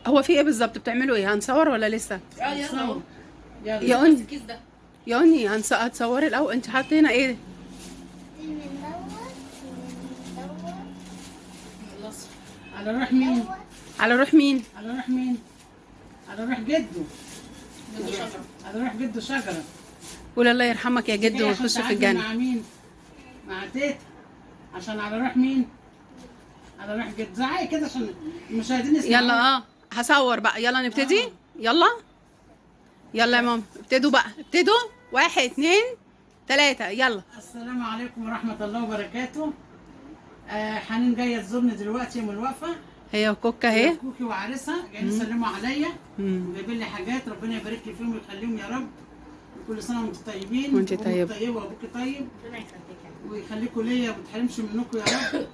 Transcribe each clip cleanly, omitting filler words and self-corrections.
هو في ايه بالظبط؟ بتعملوا ايه؟ هنصور ولا لسه؟ يلا يا يلا أني الكيس ده. يا أني هتصوري الاول. انت حاطه هنا ايه؟ خلاص. على روح مين؟ على روح مين؟ على روح مين؟ على روح جده. جدو شجرة. على روح جده شجرة. قول الله يرحمك يا جد جاي عشان ونخش في تعدي الجنه. مع مين؟ مع تيتا. عشان على روح مين؟ على روح جده. زعقي كده عشان المشاهدين يسمعوا. يلا هصور بقى. يلا نبتدي. يلا يلا يا ماما ابتدوا بقى. ابتدوا 1 2 3 يلا. السلام عليكم ورحمة الله وبركاته. حنين جاية تزورني دلوقتي يوم الوقفة. هي وكوكا اهي. كوكي وعريسها جايين يسلموا عليا مم. وجايبين لي حاجات، ربنا يبارك لي فيهم ويخليهم يا رب. كل سنة وانتم طيبين. وانت وأمك طيبة. طيبة وابوكي طيب ربنا يخليك. ويخليكم ليا وما تحرمش منكم يا رب.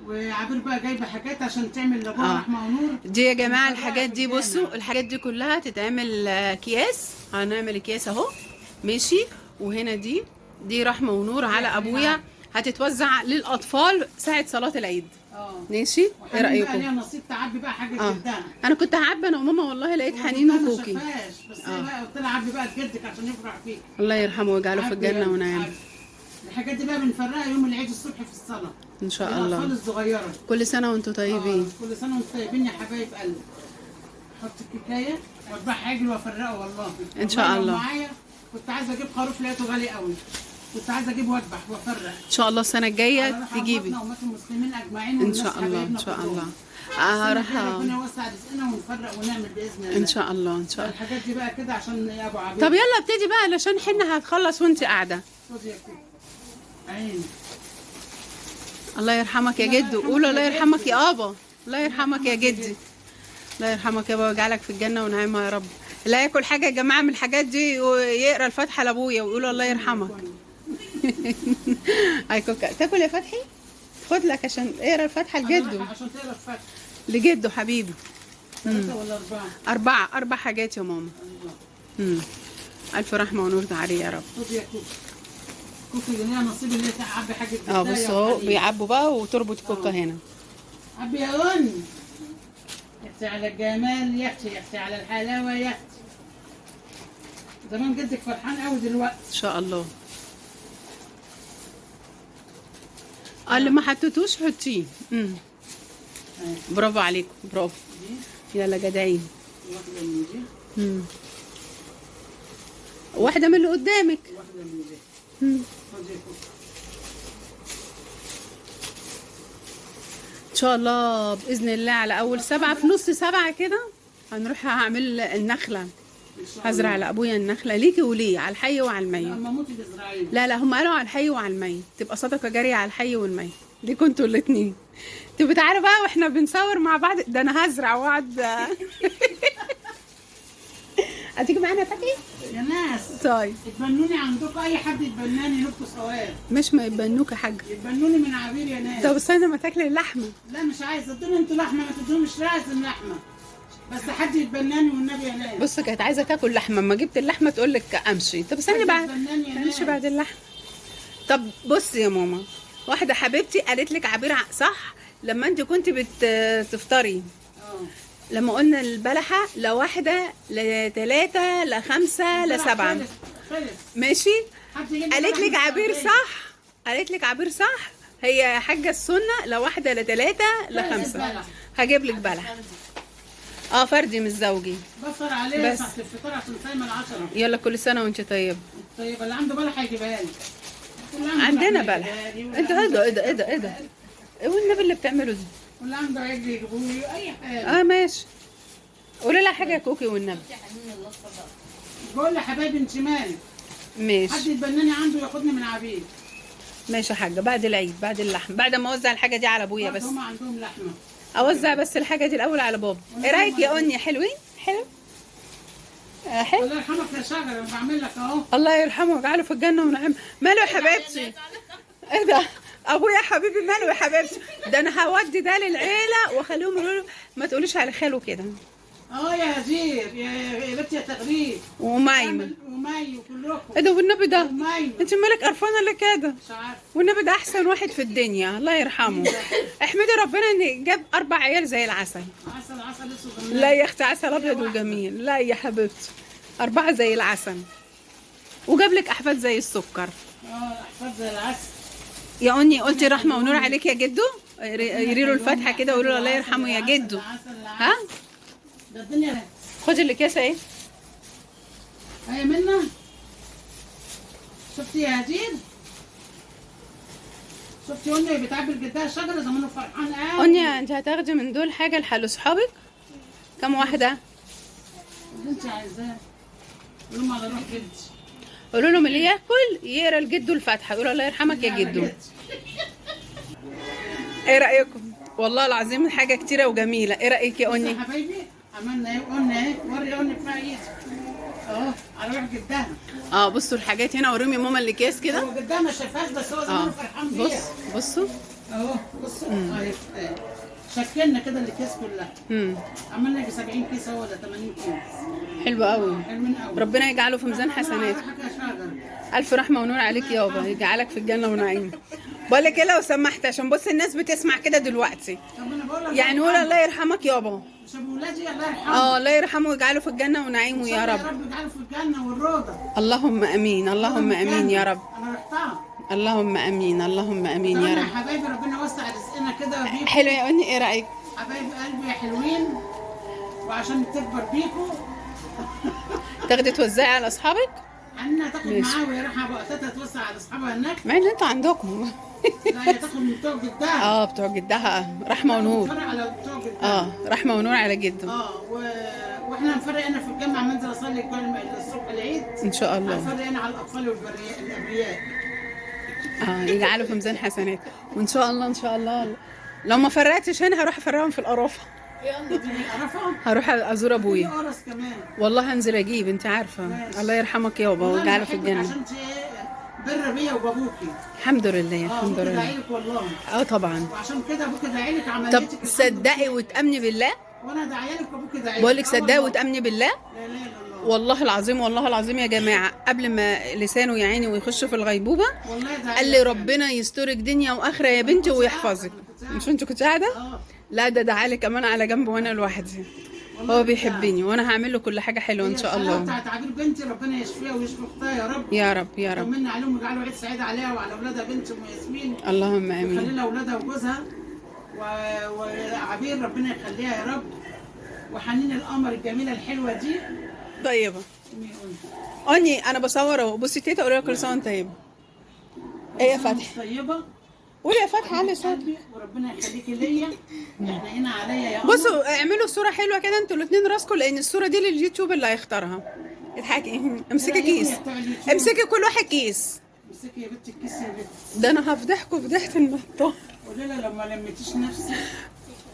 وعبير بقى جايبه حاجات عشان تعمل لابوها رحمه ونور. دي يا جماعه الحاجات دي، بصوا الحاجات دي كلها تتعمل اكياس. هنعمل اكياس اهو ماشي. وهنا دي رحمه ونور على ابويا، هتتوزع للاطفال ساعه صلاه العيد. ماشي. ايه وحنين بقى رايكم؟ ليها نصيب تعبي بقى حاجه جدها. انا كنت عابه انا وماما والله، لقيت حنين وجدها ما وكوكي. شافهاش، بس هي بقى قلت لها عبي بقى لجدك عشان يفرح فيك. الله يرحمه ويجعله في عبي الجنه يعني، ونعم. عبي. الحاجات دي بقى بنفرقها يوم العيد الصبح في الصلاه ان شاء للاطفال الله. الصغيره. كل سنه وانتم طيبين. كل سنه وانتم طيبين يا حبايب قلبي. احط الكيكايه واذبحها عجل وافرقه والله. إن شاء والله لو الله. معايا كنت عايزه اجيب خروف لقيته غالي قوي. كنت عايزه اجيب واذبح وافرق. ان شاء الله السنه الجايه تجيبي. ومات المسلمين اجمعين ان شاء الله ان شاء الله. هروح. ربنا يوسع رزقنا ونفرق ونعمل باذن الله. ان شاء الله ان شاء الله. الحاجات دي بقى كده عشان يا ابو عبيد. طب يلا ابتدي بقى علشان حنا هتخلص وانت قاعده. خد يا كوكو. عيني. الله يرحمك يا جدو. قول الله يرحمك يا ابا. الله يرحمك يا جدي. الله يرحمك يا ابا ويجعلك في الجنه ونعمها يا رب. لا ياكل حاجه يا جماعه من الحاجات دي ويقرا الفاتحه لابويا ويقول الله يرحمك. هاي كوكا تاكل يا فتحي؟ خد لك عشان اقرا الفاتحه لجده. عشان تقرا الفتح. لجده حبيبي. 3 ولا 4؟ 4 حاجات يا ماما. الله. الف رحمه ونور عليه يا رب. خد يا كوكو. كوكو اللي ليها نصيب اللي هي تعبي حاجه جدها. بص اهو بيعبوا بقى وتربط كوكا هنا. عبي يا ون. يا اختي على الجمال، يا اختي يا اختي على الحلاوه، يا اختي. زمان جدك فرحان قوي دلوقتي. ان شاء الله. اللي ما حطيتوش حطيه. برافو عليكم برافو. دي يلا جدعين. واحده من دي. واحده من اللي قدامك. واحده من دي. خد يا كوكو. ان شاء الله باذن الله على اول 7 في نص 7 كده هنروح هعمل النخله. إن شاء الله. هزرع لابويا النخله ليكي وليه، على الحي وعلى الميت. اما موتي بإسرائيل. لا هم قالوا على الحي وعلى الميت، تبقى صدقه جاريه على الحي والميت. ليكوا انتوا الاثنين. تبقوا تعالوا بقى واحنا بنصور مع بعض. ده انا هزرع واقعد. هتيجي معانا يا فتحي؟ يا ناس طيب اتبنوني عندكم، اي حد يتبناني لكم ثواب. مش ما يبنوك يا حاجه. يتبنوني من عبير يا ناس. طب استنى ما تاكلي اللحمه. لا مش عايزه، ادوني انتوا لحمه، ما تدونيش لازم لحمه. بس حد يتبناني والنبي يا ناس. بص كانت عايزه تاكل لحمه، اما جبت اللحمه تقول لك امشي. طب استني بعد، امشي بعد اللحمه. طب بصي يا ماما، واحده حبيبتي قالت لك عبير صح لما انت كنت بتفطري، لما قلنا البلحه لواحده لثلاثه لخمسه لسبعه. خلص. ماشي. حد قالت لك عبير صح. قالت لك عبير صح. هي حاجه السنه لواحده لثلاثه لخمسه. هجيب لك بلح. فردي مش زوجي. بفطر عليه بس. تحت الفطار عشان صايمه العشرة. يلا كل سنه وانت طيب. طيب اللي عنده بلح هيجيبها لي. عندنا بلح. انت ايه ده ايه والنبي اللي بتعمله ده؟ واللي عنده عجل يجيبوه لي اي حاجه. ماشي. قولي لها حاجه يا كوكي والنبي. يا حنين الله صدق. بقول لحبايبي انت مالك. حد ماشي يتبناني عنده ياخدني من عبيد. ماشي يا حاجه. بعد العيد بعد اللحم، بعد ما اوزع الحاجه دي على ابويا بس. هم عندهم لحمه. اوزع بس الحاجه دي الاول على بابا. ايه رايك يا اني؟ حلوين؟ حلو. حلو. الله يرحمك يا شجر، انا بعمل لك اهو. الله يرحمه ويجعله في الجنه ونعم. ماله يا حبيبتي؟ ايه ده؟ ابويا حبيبي ماله يا حبيبتي؟ ده انا هودي ده للعيله واخليهم يقولوا ما تقوليش على خاله كده. يا هزير يا بنتي يا تغريد ومايمة. ومي وكلكم. ايه ده والنبي ده؟ ومايمة. انت مالك قرفانه ليه كده؟ مش عارفه. والنبي ده احسن واحد في الدنيا، الله يرحمه. احمدي ربنا ان جاب 4 عيال زي العسل. عسل اسود. لا يا اختي، عسل ابيض وجميل. لا يا حبيبتي، 4 زي العسل، وجاب لك احفاد زي السكر. احفاد زي العسل. يا اني قلتي رحمه ونور عليك يا جدو، يريله الفاتحه كده وقولوا له الله يرحمه يا جدو. ها ده الدنيا. خدي الاكياس اهي. هيا منا. شفتي يا هدير؟ شفتي اني بتعبي جدها شجره زمانه فرحان قوي. اني انت هتاخدي من دول حاجه لحلو صحابك؟ كم واحده؟ اللي انت عايزاه. قولوا لهم على روح جدي. قولوا لهم اللي ياكل يقرا لجده الفاتحه، يقولوا الله يرحمك يا جدو. ايه رايكم؟ والله العظيم حاجه كتيره وجميله. ايه رايك يا اني؟ يا حبايبي عملنا ايه؟ قلنا ايه؟ وري اني كفايه ايدك اهو على روح جدها. بصوا الحاجات هنا، وريهم يا ماما الاكياس كده. هو جدها ما شافهاش بس هو زمانه فرحان بيها. بصوا اهو بصوا اهي شكلنا كده الاكياس كلها. عملنا يجي 70 كيس هو ولا 80 كيس. حلو قوي. حلوين قوي. ربنا يجعله في ميزان حسناته. الف رحمه ونور عليك يابا، يجعلك في الجنه ونعيم. بقول لك ايه لو سمحت، عشان بص الناس بتسمع كده دلوقتي، يعني قول الله يرحمك يابا. مش ابو ولادي الله يرحمه. الله يرحمه ويجعله في الجنه ونعيمه يا رب. يا رب يجعله في الجنه والروضه. اللهم امين، اللهم امين يا رب. انا رحتها. اللهم امين، اللهم امين يا يا رب. حبايبي ربنا يوسع رزقنا كده بيكم. حلو يا اني، ايه رايك؟ حبايب قلبي يا حلوين، وعشان تكبر بيكم تاخدي توزعي على اصحابك؟ عنها تاخد ماشي. معاه وهي رايحه وقتها توسع على اصحابها هناك. مع ان انتوا عندكم لا هي تاخد من بتوع جدها. بتوع جدها رحمه ونور. نفرق على بتوع جدها. رحمه ونور على جده. واحنا هنفرق هنا في الجامعه منزل اصلي الصبح العيد ان شاء الله. هنفرق هنا على الاطفال والابرياء. يجعله في ميزان حسنات، وان شاء الله ان شاء الله لو ما فرقتش هنا هروح افرقهم في القرافه. هروح ازور ابويا. قرص كمان. والله هنزل اجيب، انت عارفه. ماشي. الله يرحمك يابا ويجعله في الجنه. عشان بر بيا وبابوكي. الحمد لله الحمد لله. داعيلك والله. طبعا. وعشان كده ابوكي داعيلك عمليتك. طب صدقي وتامني بالله. وانا داعيالك وابوكي داعيلك. بقول لك صدقي وتامني بالله. لا اله الا الله. والله العظيم والله العظيم يا جماعه، قبل ما لسانه يا عيني ويخش في الغيبوبه والله داعيالك. قال لي ربنا يسترك دنيا واخره يا بنتي ويحفظك. مش انت كنت قاعده؟ لا ده دعالي كمان على جنب وانا لوحدي. هو بيحبني وانا هعمل له كل حاجه حلوه ان شاء الله. بتاعت عبير بنتي ربنا يشفيها ويشفي اختها يا رب. يا رب يا رب. طمنا عليهم ويجعلوا عيد سعيد عليها وعلى اولادها بنت ام ياسمين. اللهم امين. ويخلي لها اولادها وجوزها وعبير ربنا يخليها يا رب. وحنين القمر الجميله الحلوه دي. طيبه. اني انا بصور اهو. بصي تيتا قولي لها كل سنه وانت طيبه. ايه يا فتحي؟ طيبه. قولي يا فتحي علي صوتك. وربنا يخليكي ليا. احنا هنا عليا يا قمر. بصوا اعملوا صوره حلوه كده انتوا الاثنين راسكم، لان الصوره دي لليوتيوب اللي هيختارها. اضحكي. امسكي كيس. امسكي كل واحد كيس. امسكي يا بنتي الكيس يا بنتي. ده انا هفضحكم فضيحه المطاح. قولي لها لو ما لميتيش نفسك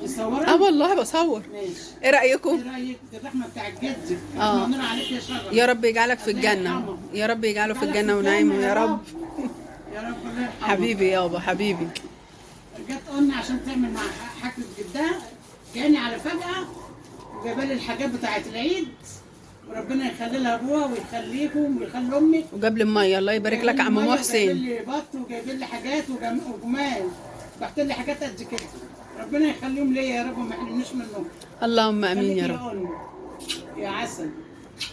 يصورها. والله بصور. ماشي. ايه رايكم؟ ايه رايك؟ الرحمه بتاعت جدك. اه. ربنا عليك يا شجر. يا رب يجعلك في الجنه، يا رب يجعله في الجنه ونعيمه يا رب. يا رب الله يرحمه. حبيبي يابا حبيبي. جت قلنا عشان تعمل مع حاجة جدها كاني على فجأة وجايبه لي الحاجات بتاعت العيد. وربنا يخلي لها ابوها ويخليكم ويخلي امك. وجاب لي الميه الله يبارك لك عم جايب محسن. لي بط وجايب لي حاجات وجمال. بعت لي حاجات قد كده. ربنا يخليهم ليا يا رب وما يحرمنيش منهم. اللهم امين يا خليكي رب. أم، يا عسل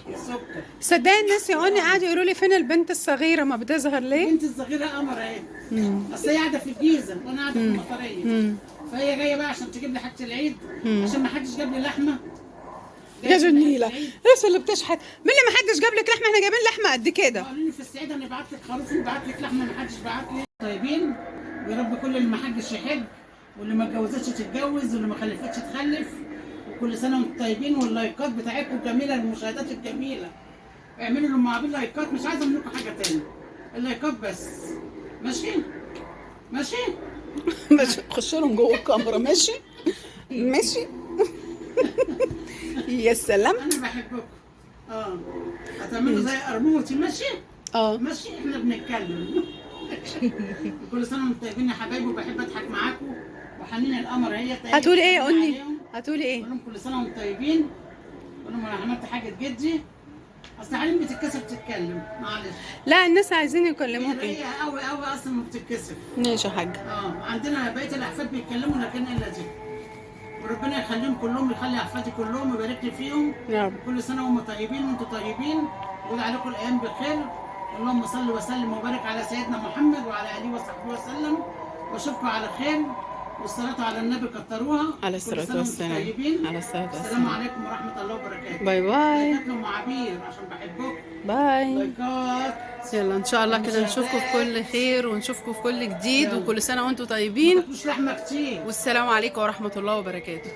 يا سكر. صدقني الناس يا اني قاعدوا يقولوا لي فين البنت الصغيره ما بتظهر ليه؟ بنت الصغيره قمر اهي. اصل هي قاعده في الجيزه وانا قاعده في المطريه. فهي جايه بقى عشان تجيب لي حاجه العيد عشان ما حدش جاب لي لحمه. يا جميله ايش اللي بتشحت؟ مين اللي ما حدش جاب لك لحمه؟ احنا جايبين لحمه قد كده. قالوا لي في السعيده انا بعت لك خروف وبعت لك لحمه ما حدش بعت لي. طيبين ويا رب كل اللي ما حجش يحج واللي ما اتجوزتش تتجوز واللي ما خلفتش تخلف. وكل سنه وانتم طيبين واللايكات بتاعتكم الجميله المشاهدات الجميله. اعملوا لهم مع لايكات مش عايزه منكم حاجه تاني. اللايكات بس. ماشي؟ ماشي؟ ماشي خش لهم جوه الكاميرا. ماشي ماشي. يا سلام. انا بحبكم. هتعملوا زي قرموطي. ماشي؟ ماشي احنا بنتكلم. كل سنه وانتم طيبين يا حبايبي وبحب اضحك معاكم وحنين القمر هي. هتقولي ايه يا اني؟ هتقولي ايه؟ كل سنه وانتم طيبين كل ما عملت حاجه جدي، اصل حاليا بتتكسف تتكلم، معلش. لا الناس عايزين يكلموكي. هي قوي قوي اصلا ما بتتكسف. ماشي يا حاجه. عندنا بقيه الاحفاد بيتكلموا لكن الا دي. وربنا يخليهم كلهم، يخلي احفادي كلهم ويبارك لي فيهم. يا رب. كل سنه وهم طيبين وانتم طيبين، ويقول عليكم الايام بخير. اللهم صل وسلم وبارك على سيدنا محمد وعلى اله وصحبه وسلم، واشوفكم على خير. والصلاه على النبي كتروها. على كل الصلاة سنة وانتم والسلام. طيبين. على الصلاة السلام والسلام. عليكم ورحمه الله وبركاته. باي باي. لايكات لأم عبير عشان بحبكم. باي. لايكات. يلا ان شاء الله كده نشوفكم في كل خير ونشوفكم في كل جديد، وكل سنه وانتم طيبين، مش لحمه كتير. والسلام عليكم ورحمه الله وبركاته.